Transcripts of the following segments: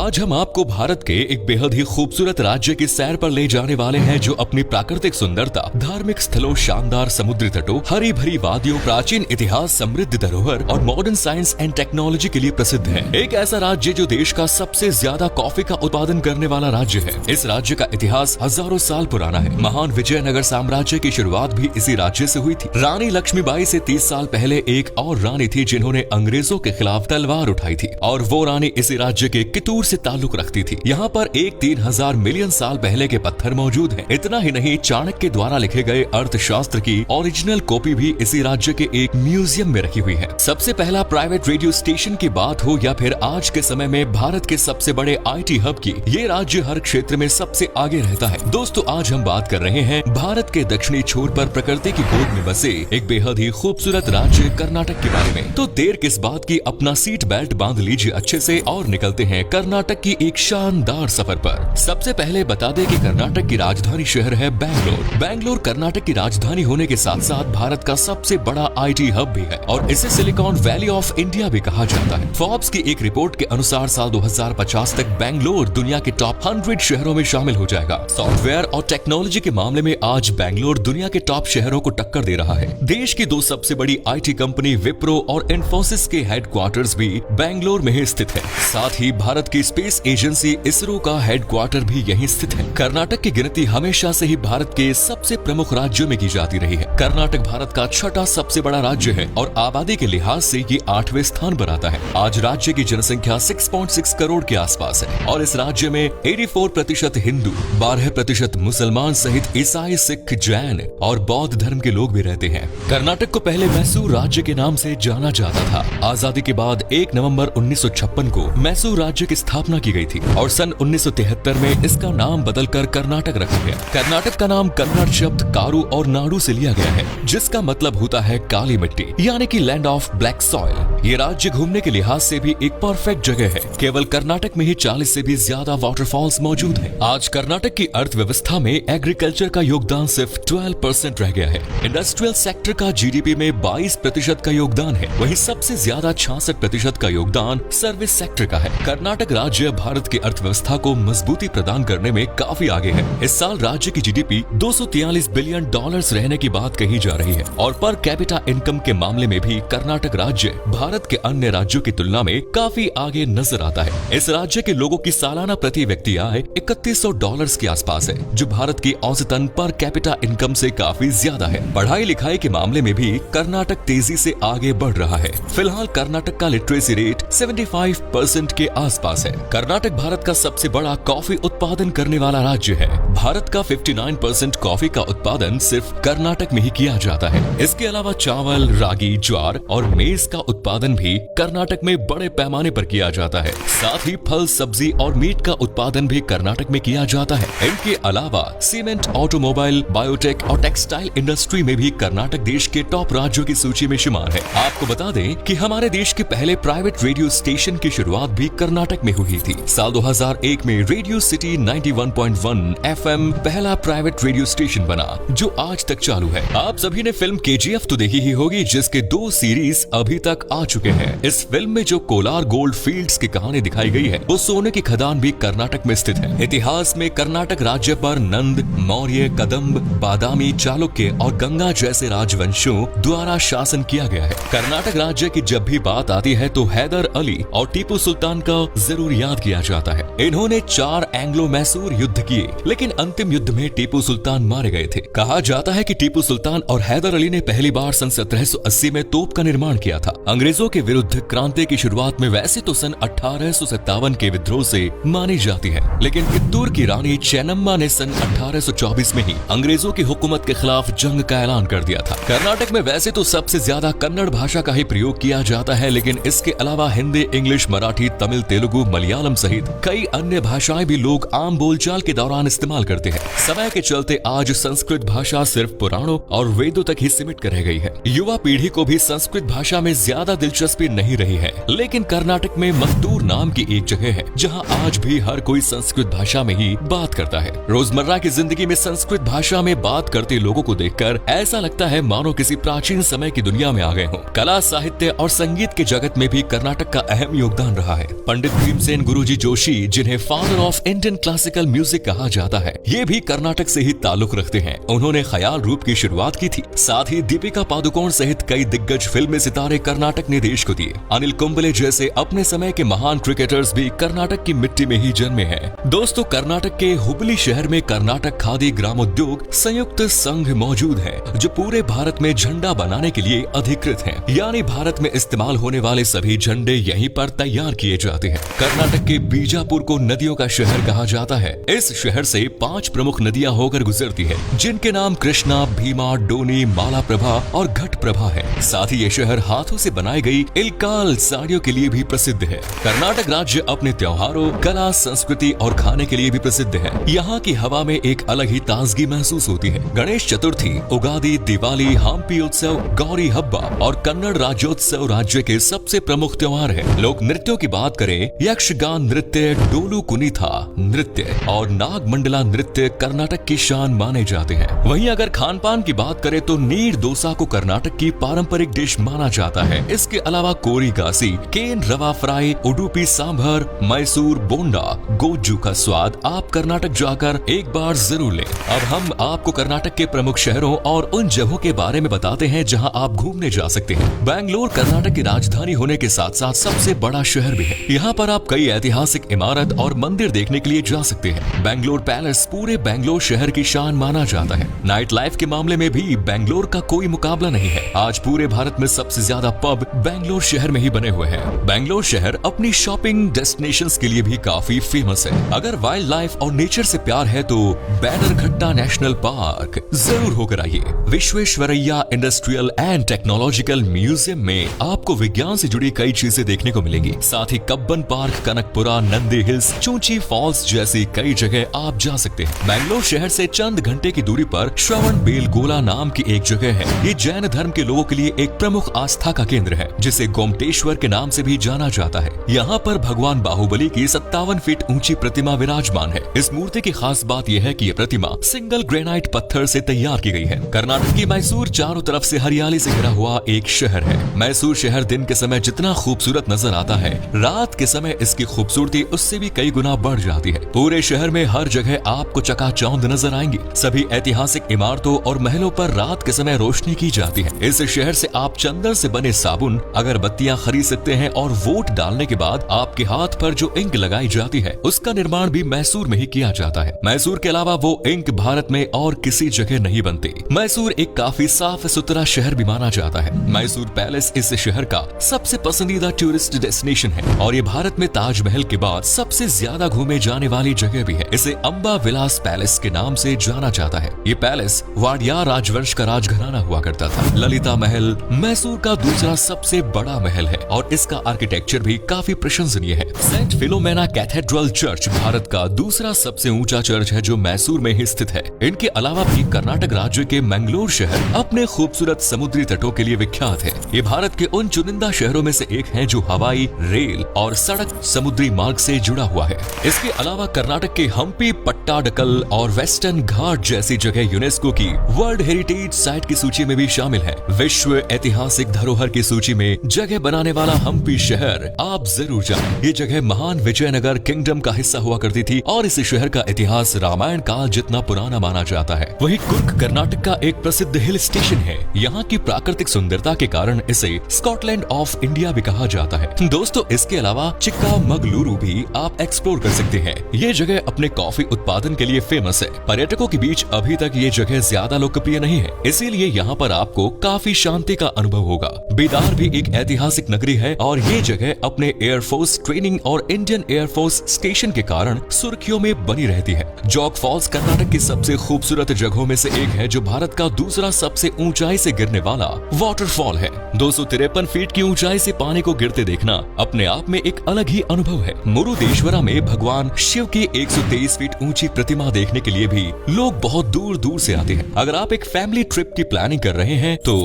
आज हम आपको भारत के एक बेहद ही खूबसूरत राज्य की सैर पर ले जाने वाले हैं, जो अपनी प्राकृतिक सुंदरता, धार्मिक स्थलों, शानदार समुद्री तटों, हरी भरी वादियों, प्राचीन इतिहास, समृद्ध धरोहर और मॉडर्न साइंस एंड टेक्नोलॉजी के लिए प्रसिद्ध है। एक ऐसा राज्य जो देश का सबसे ज्यादा कॉफी का उत्पादन करने वाला राज्य है। इस राज्य का इतिहास हजारों साल पुराना है। महान विजयनगर साम्राज्य की शुरुआत भी इसी राज्य से हुई थी। रानी लक्ष्मीबाई से 30 साल पहले एक और रानी थी जिन्होंने अंग्रेजों के खिलाफ तलवार उठाई थी, और वो रानी इसी राज्य के कितूर से ताल्लुक रखती थी। यहाँ पर एक 3000 मिलियन साल पहले के पत्थर मौजूद हैं। इतना ही नहीं, चाणक्य द्वारा लिखे गए अर्थशास्त्र की ओरिजिनल कॉपी भी इसी राज्य के एक म्यूजियम में रखी हुई है। सबसे पहला प्राइवेट रेडियो स्टेशन की बात हो या फिर आज के समय में भारत के सबसे बड़े IT हब की, ये राज्य हर क्षेत्र में सबसे आगे रहता है। दोस्तों, आज हम बात कर रहे हैं भारत के दक्षिणी छोर पर प्रकृति की गोद में बसे एक बेहद ही खूबसूरत राज्य कर्नाटक के बारे में। तो देर किस बात की, अपना सीट बेल्ट बांध लीजिए अच्छे से और निकलते हैं कर्नाटक की एक शानदार सफर पर। सबसे पहले बता दें कि कर्नाटक की राजधानी शहर है बैंगलोर। बैंगलोर कर्नाटक की राजधानी होने के साथ साथ भारत का सबसे बड़ा IT हब भी है और इसे सिलिकॉन वैली ऑफ इंडिया भी कहा जाता है। फोर्ब्स की एक रिपोर्ट के अनुसार साल 2050 तक बैंगलोर दुनिया के टॉप 100 शहरों में शामिल हो जाएगा। सॉफ्टवेयर और टेक्नोलॉजी के मामले में आज बैंगलोर दुनिया के टॉप शहरों को टक्कर दे रहा है। देश की 2 सबसे बड़ी IT कंपनी विप्रो और इन्फोसिस के हेडक्वार्टर्स भी बैंगलोर में ही स्थित है। साथ ही भारत की स्पेस एजेंसी इसरो का हेडक्वार्टर भी यहीं स्थित है। कर्नाटक की गिनती हमेशा से ही भारत के सबसे प्रमुख राज्यों में की जाती रही है। कर्नाटक भारत का 6वां सबसे बड़ा राज्य है और आबादी के लिहाज से ये 8वें स्थान पर आता है। आज राज्य की जनसंख्या 6.6 करोड़ के आसपास है और इस राज्य में 84% हिंदू, 12% मुसलमान सहित ईसाई, सिख, जैन और बौद्ध धर्म के लोग भी रहते हैं। कर्नाटक को पहले मैसूर राज्य के नाम से जाना जाता था। आजादी के बाद 1 नवंबर 1956 को मैसूर राज्य की स्थापना की गई थी और सन 1973 में इसका नाम बदलकर कर्नाटक रखा गया। कर्नाटक का नाम कन्नड़ शब्द कारू और नाडू से लिया गया है, जिसका मतलब होता है काली मिट्टी, यानी कि लैंड ऑफ ब्लैक सॉइल। ये राज्य घूमने के लिहाज से भी एक परफेक्ट जगह है। केवल कर्नाटक में ही 40 से भी ज्यादा वाटरफॉल्स मौजूद हैं। आज कर्नाटक की अर्थव्यवस्था में एग्रीकल्चर का योगदान सिर्फ 12% रह गया है। इंडस्ट्रियल सेक्टर का GDP में 22% का योगदान है। वहीं सबसे ज्यादा 66% का योगदान सर्विस सेक्टर का है। कर्नाटक राज्य भारत की अर्थव्यवस्था को मजबूती प्रदान करने में काफी आगे है। इस साल राज्य की GDP $243 बिलियन रहने की बात कही जा रही है और पर कैपिटा इनकम के मामले में भी कर्नाटक राज्य भारत के अन्य राज्यों की तुलना में काफी आगे नजर आता है। इस राज्य के लोगों की सालाना प्रति व्यक्ति आय $3100 के आसपास है, जो भारत की औसतन पर कैपिटा इनकम से काफी ज्यादा है। पढ़ाई लिखाई के मामले में भी कर्नाटक तेजी से आगे बढ़ रहा है। फिलहाल कर्नाटक का लिटरेसी रेट 75% के आसपास है। कर्नाटक भारत का सबसे बड़ा कॉफी उत्पादन करने वाला राज्य है। भारत का 59% कॉफी का उत्पादन सिर्फ कर्नाटक में ही किया जाता है। इसके अलावा चावल, रागी, ज्वार और मेज का उत्पादन भी कर्नाटक में बड़े पैमाने पर किया जाता है। साथ ही फल, सब्जी और मीट का उत्पादन भी कर्नाटक में किया जाता है। इनके अलावा सीमेंट, ऑटोमोबाइल, बायोटेक और टेक्सटाइल इंडस्ट्री में भी कर्नाटक देश के टॉप राज्यों की सूची में शुमार है। आपको बता दें कि हमारे देश के पहले प्राइवेट रेडियो स्टेशन की शुरुआत भी कर्नाटक में हुई थी। साल 2001 में रेडियो सिटी 91.1 FM पहला प्राइवेट रेडियो स्टेशन बना, जो आज तक चालू है। आप सभी ने फिल्म KGF तो देखी ही होगी, जिसके 2 सीरीज अभी तक आ चुके हैं। इस फिल्म में जो कोलार गोल्ड फील्ड्स की कहानी दिखाई गई है, वो सोने की खदान भी कर्नाटक में स्थित है। इतिहास में कर्नाटक राज्य पर नंद, मौर्य, कदम्ब, बादामी, चालुक्य और गंगा जैसे राजवंशों द्वारा शासन किया गया है। कर्नाटक राज्य की जब भी बात आती है तो हैदर अली और टीपू सुल्तान का जरूर याद किया जाता है। इन्होंने 4 एंग्लो मैसूर युद्ध किए, लेकिन अंतिम युद्ध में टीपू सुल्तान मारे गए थे। कहा जाता है कि टीपू सुल्तान और हैदर अली ने पहली बार सन 1780 में तोप का निर्माण किया था। अंग्रेजों के विरुद्ध क्रांति की शुरुआत में वैसे तो सन 1857 के विद्रोह से मानी जाती है, लेकिन कित्तूर की रानी चेन्नम्मा ने सन 1824 में ही अंग्रेजों की हुकूमत के खिलाफ जंग का ऐलान कर दिया था। कर्नाटक में वैसे तो सबसे ज्यादा कन्नड़ भाषा का ही प्रयोग किया जाता है, लेकिन इसके अलावा हिंदी, इंग्लिश, मराठी, तमिल, तेलुगु, मलयालम सहित कई अन्य भाषाएं भी लोग आम बोलचाल के दौरान इस्तेमाल करते हैं। समय के चलते आज संस्कृत भाषा सिर्फ पुराणों और वेदों तक ही सिमट कर रह गई है। युवा पीढ़ी को भी संस्कृत भाषा में ज्यादा दिलचस्पी नहीं रही है, लेकिन कर्नाटक में मत्तूर नाम की एक जगह है जहां आज भी हर कोई संस्कृत भाषा में ही बात करता है। रोजमर्रा की जिंदगी में संस्कृत भाषा में बात करते लोगों को देखकर ऐसा लगता है मानो किसी प्राचीन समय की दुनिया में आ गए हों। कला, साहित्य और संगीत के जगत में भी कर्नाटक का अहम योगदान रहा है। पंडित भीमसेन गुरुजी जोशी, जिन्हें father of Indian classical music कहा जाता है, ये भी कर्नाटक से ही ताल्लुक रखते हैं। उन्होंने ख्याल रूप की शुरुआत की थी। साथ ही दीपिका पादुकोण सहित कई दिग्गज फिल्मी सितारे कर्नाटक ने देश को दिए। अनिल कुंबले जैसे अपने समय के महान क्रिकेटर्स भी कर्नाटक की मिट्टी में ही जन्मे हैं। दोस्तों, कर्नाटक के हुबली शहर में कर्नाटक खादी ग्रामोद्योग संयुक्त संघ मौजूद है, जो पूरे भारत में झंडा बनाने के लिए अधिकृत है। यानी भारत में इस्तेमाल होने वाले सभी झंडे यहीं पर तैयार किए जाते हैं। कर्नाटक के बीजापुर को नदियों का शहर कहा जाता है। इस शहर से 5 प्रमुख नदियां होकर गुजरती है, जिनके नाम कृष्णा, भीमा, डोनी, मालाप्रभा और घटप्रभा है। साथ ही ये शहर हाथों से बनाई गई इलकाल साड़ियों के लिए भी प्रसिद्ध है। कर्नाटक राज्य अपने त्योहारों, कला, संस्कृति और खाने के लिए भी प्रसिद्ध है। यहाँ की हवा में एक अलग ही ताजगी महसूस होती है। गणेश चतुर्थी, उगादी, दिवाली, हम्पी उत्सव, गौरी हब्बा और कन्नड़ राज्योत्सव राज्य के सबसे प्रमुख त्योहार है। लोक नृत्यों की बात करें, यक्षगान नृत्य, डोलू कुनीथा नृत्य और नागमंडला नृत्य कर्नाटक की शान माने जाते हैं। वहीं अगर खान पान की बात करें तो नीर डोसा को कर्नाटक की पारंपरिक डिश माना जाता है। इसके अलावा कोरी गासी, केन रवा फ्राई, उडुपी सांभर, मैसूर बोंडा, गोजू का स्वाद आप कर्नाटक जाकर एक बार जरूर लें। अब हम आपको कर्नाटक के प्रमुख शहरों और उन जगहों के बारे में बताते हैं जहां आप घूमने जा सकते हैं। बैंगलोर कर्नाटक की राजधानी होने के साथ साथ सबसे बड़ा शहर भी है। यहाँ पर आप कई ऐतिहासिक इमारत और मंदिर देखने के लिए जा सकते हैं। बैंगलोर पैलेस पूरे बैंगलोर शहर की शान माना जाता है। नाइट लाइफ के मामले में भी बैंगलोर का कोई मुकाबला नहीं है। आज पूरे भारत में सबसे ज्यादा पब बैंगलोर शहर में ही बने हुए हैं। बैंगलोर शहर अपनी शॉपिंग डेस्टिनेशंस के लिए भी काफी फेमस है। अगर वाइल्ड लाइफ और नेचर से प्यार है तो बैनरघट्टा नेशनल पार्क जरूर होकर आइए। Visvesvaraya industrial and technological museum में आपको विज्ञान से जुड़ी कई चीजें देखने को मिलेंगी। साथ ही Cubbon park, Kanakapura, Nandi hills, Chunchi falls जैसी कई जगह आप जा सकते हैं। बैंगलोर शहर से चंद घंटे की दूरी पर श्रवण बेलगोला नाम की एक जगह है। ये जैन धर्म के लोगों के लिए एक प्रमुख आस्था का केंद्र है, जिसे गोमटेश्वर के नाम से भी जाना जाता है। यहाँ पर भगवान बाहुबली की 57 फीट ऊंची प्रतिमा विराजमान है। इस मूर्ति की खास बात यह है कि यह प्रतिमा सिंगल ग्रेनाइट पत्थर से तैयार की गई है। कर्नाटक की मैसूर चारों तरफ से हरियाली से घिरा हुआ एक शहर है। मैसूर शहर दिन के समय जितना खूबसूरत नजर आता है, रात के समय इसकी खूबसूरती उससे भी कई गुना बढ़ जाती है। पूरे शहर में हर जगह आपको चकाचौंध नजर आएंगी। सभी ऐतिहासिक इमारतों और महलों पर रात के समय रोशनी की जाती है। इस शहर से आप चंदन से बने साबुन, अगरबत्तियां खरीद सकते हैं और वोट डालने के बाद आपके हाथ पर जो इंक लगाई जाती है, उसका निर्माण भी मैसूर में ही किया जाता है। मैसूर के अलावा वो इंक भारत में और किसी जगह नहीं बनती। मैसूर एक काफी साफ सुथरा शहर भी माना जाता है। मैसूर पैलेस इस शहर का सबसे पसंदीदा टूरिस्ट डेस्टिनेशन है और ये भारत में ताजमहल के बाद सबसे ज्यादा घूमे जाने वाली जगह भी है। इसे अम्बा विलास पैलेस के नाम से जाना जाता है। ये पैलेस वाडियार राजवंश का राजघराना हुआ करता था। ललिता महल मैसूर का दूसरा सबसे बड़ा महल है और इसका आर्किटेक्चर भी काफी प्रशंसनीय है। Saint Philomena cathedral church Bharat का दूसरा सबसे ऊंचा चर्च है, जो मैसूर में ही स्थित है। इनके अलावा भी कर्नाटक राज्य के मैंगलोर शहर अपने खूबसूरत समुद्री तटों के लिए विख्यात है। ये भारत के उन चुनिंदा शहरों में से एक है जो हवाई, रेल और सड़क समुद्री मार्ग से जुड़ा हुआ है। इसके अलावा कर्नाटक के हम्पी, पट्टाडकल और वेस्टर्न घाट जैसी जगह यूनेस्को की वर्ल्ड हेरिटेज साइट की सूची में भी शामिल है। विश्व ऐतिहासिक धरोहर की सूची में जगह बनाने वाला हम्पी शहर आप जरूर जाएं। ये जगह महान विजयनगर किंगडम का हिस्सा हुआ करती थी और इस शहर का इतिहास रामायण काल जितना पुराना माना जाता है। वहीं कुर्ग कर्नाटक का एक प्रसिद्ध हिल स्टेशन है। यहाँ की प्राकृतिक सुंदरता के कारण इसे स्कॉटलैंड ऑफ इंडिया भी कहा जाता है। दोस्तों, इसके अलावा चिक्कामगलुरु भी आप एक्सप्लोर कर सकते हैं। ये जगह अपने कॉफी उत्पादन के लिए फेमस है। पर्यटकों के बीच अभी तक ये जगह ज्यादा लोकप्रिय नहीं है, इसीलिए यहाँ पर आपको काफी शांति का अनुभव होगा। बीदार भी एक ऐतिहासिक नगरी है और ये जगह अपने एयरफोर्स ट्रेनिंग और इंडियन एयरफोर्स स्टेशन के कारण सुर्खियों में बनी रहती है। जॉग फॉल्स कर्नाटक की सबसे खूबसूरत जगहों में से एक है, जो भारत का दूसरा सबसे ऊंचाई से गिरने वाला वाटरफॉल है। 253 फीट की ऊंचाई से पानी को गिरते देखना अपने आप में एक अलग ही अनुभव है। मुरुदेश्वरा में भगवान शिव की 123 फीट ऊंची प्रतिमा देखने के लिए भी लोग बहुत दूर दूर से आते हैं। अगर आप एक फैमिली ट्रिप की प्लानिंग कर रहे हैं तो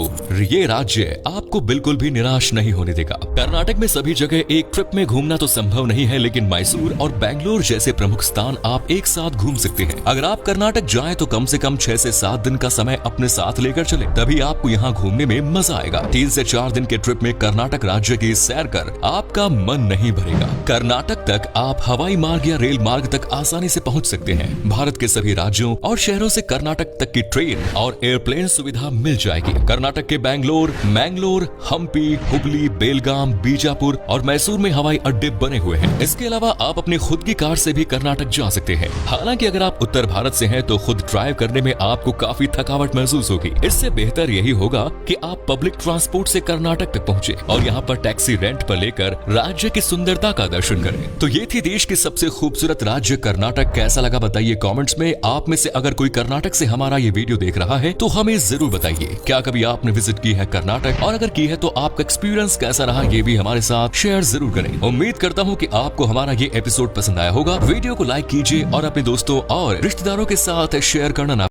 ये राज्य आपको बिल्कुल भी निराश नहीं होने देगा। कर्नाटक में सभी जगह एक ट्रिप में घूमना तो संभव नहीं है, लेकिन मैसूर और बैंगलोर जैसे प्रमुख स्थान आप एक साथ घूम सकते हैं। अगर आप कर्नाटक जाएं तो कम से कम 6 से 7 दिन का समय अपने साथ लेकर चले, तभी आपको यहाँ घूमने में मजा आएगा। 3 से 4 दिन के ट्रिप में कर्नाटक राज्य की सैर कर आपका मन नहीं भरेगा। कर्नाटक तक आप हवाई मार्ग या रेल मार्ग तक आसानी से पहुंच सकते हैं। भारत के सभी राज्यों और शहरों से कर्नाटक तक की ट्रेन और एयरप्लेन सुविधा मिल जाएगी। कर्नाटक के बैंगलोर, मैंगलोर, हम्पी, हुबली, बेलगाम, बीजापुर और मैसूर में हवाई अड्डे बने हुए हैं। इसके अलावा आप अपनी खुद की कार से भी कर्नाटक जा सकते हैं। हालांकि अगर आप उत्तर भारत से हैं तो खुद ड्राइव करने में आपको काफी थकावट महसूस होगी। इससे बेहतर यही होगा कि आप पब्लिक ट्रांसपोर्ट से कर्नाटक तक पहुंचे और यहाँ पर टैक्सी रेंट पर लेकर राज्य की सुंदरता का दर्शन करें। तो ये थी देश की सबसे खूबसूरत राज्य कर्नाटक। कैसा लगा बताइए कमेंट्स में। आप में से अगर कोई कर्नाटक से हमारा ये वीडियो देख रहा है तो हमें जरूर बताइए, क्या कभी आपने विजिट की है कर्नाटक, और अगर की है तो आपका एक्सपीरियंस कैसा रहा ये भी हमारे साथ शेयर जरूर करें। उम्मीद करता हूँ कि आपको हमारा ये एपिसोड पसंद आया होगा। वीडियो को लाइक कीजिए और अपने दोस्तों और रिश्तेदारों के साथ शेयर करना ना